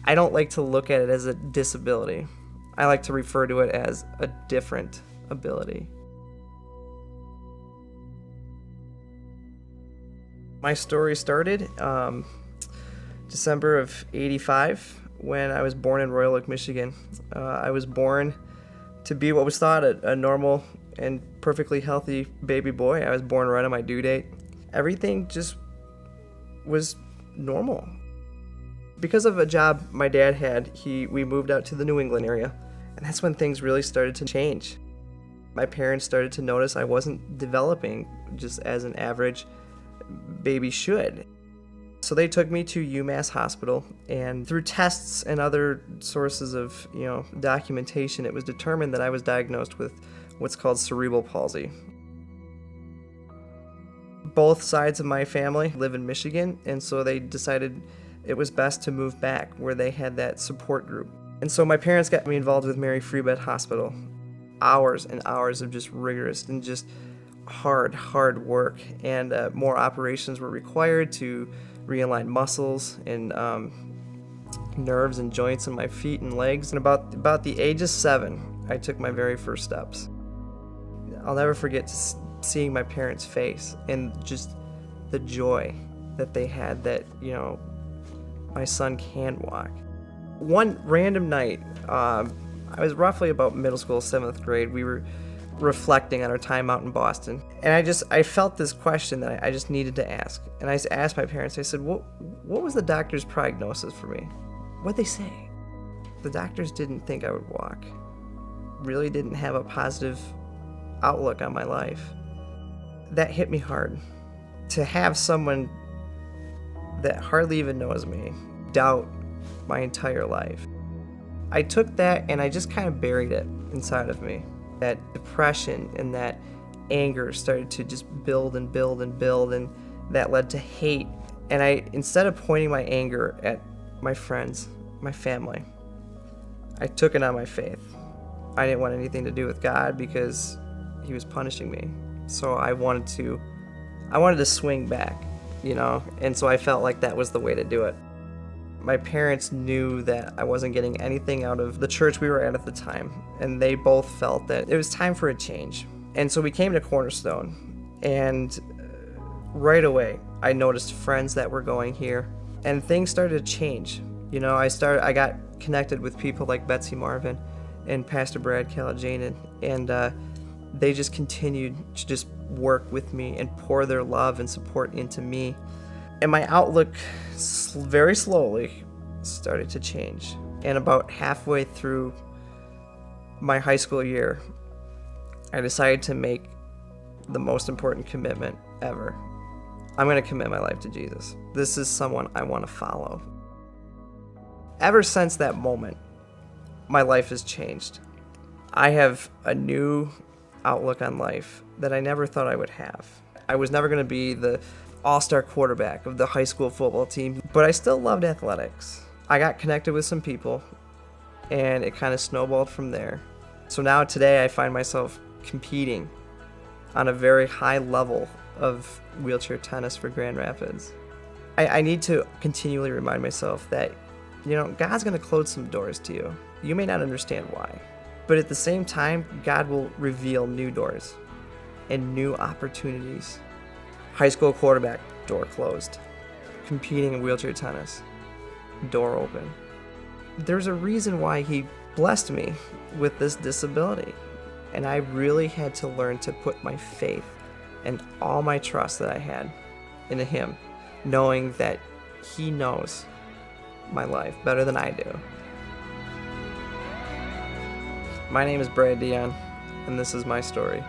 I don't like to look at it as a disability. I like to refer to it as a different ability. My story started December of '85 when I was born in Royal Oak, Michigan. I was born to be what was thought a normal and perfectly healthy baby boy. I was born right on my due date. Everything just was normal. Because of a job my dad had, we moved out to the New England area, and that's when things really started to change. My parents started to notice I wasn't developing just as an average baby should. So they took me to UMass Hospital, and through tests and other sources of documentation, it was determined that I was diagnosed with what's called cerebral palsy. Both sides of my family live in Michigan, and so they decided it was best to move back where they had that support group. And so my parents got me involved with Mary Free Bed Hospital. Hours and hours of just rigorous and just hard work, and more operations were required to realign muscles and nerves and joints in my feet and legs. And about the age of 7, I took my very first steps. I'll never forget seeing my parents' face and just the joy that they had that, my son can walk. One random night, I was roughly about middle school, 7th grade. We were reflecting on our time out in Boston, and I felt this question that I just needed to ask. And I asked my parents, I said, what was the doctor's prognosis for me? What'd they say? The doctors didn't think I would walk, really didn't have a positive outlook on my life. That hit me hard. To have someone that hardly even knows me doubt my entire life. I took that and I just kind of buried it inside of me. That depression and that anger started to just build, and that led to hate. And instead of pointing my anger at my friends, my family, I took it on my faith. I didn't want anything to do with God because he was punishing me. So I wanted to swing back, and so I felt like that was the way to do it. My parents knew that I wasn't getting anything out of the church we were at the time, and they both felt that it was time for a change. And so we came to Cornerstone, and right away I noticed friends that were going here, and things started to change. I got connected with people like Betsy Marvin and Pastor Brad Calajane, and they just continued to just work with me and pour their love and support into me. And my outlook very slowly started to change. And about halfway through my high school year, I decided to make the most important commitment ever. I'm going to commit my life to Jesus. This is someone I want to follow. Ever since that moment, my life has changed. I have a new outlook on life that I never thought I would have. I was never going to be the all-star quarterback of the high school football team, but I still loved athletics. I got connected with some people, and it kind of snowballed from there. So now today I find myself competing on a very high level of wheelchair tennis for Grand Rapids. I need to continually remind myself that, God's going to close some doors to you. You may not understand why, but at the same time, God will reveal new doors and new opportunities. High school quarterback, door closed. Competing in wheelchair tennis, door open. There's a reason why he blessed me with this disability. And I really had to learn to put my faith and all my trust that I had into him, knowing that he knows my life better than I do. My name is Brad Dion, and this is my story.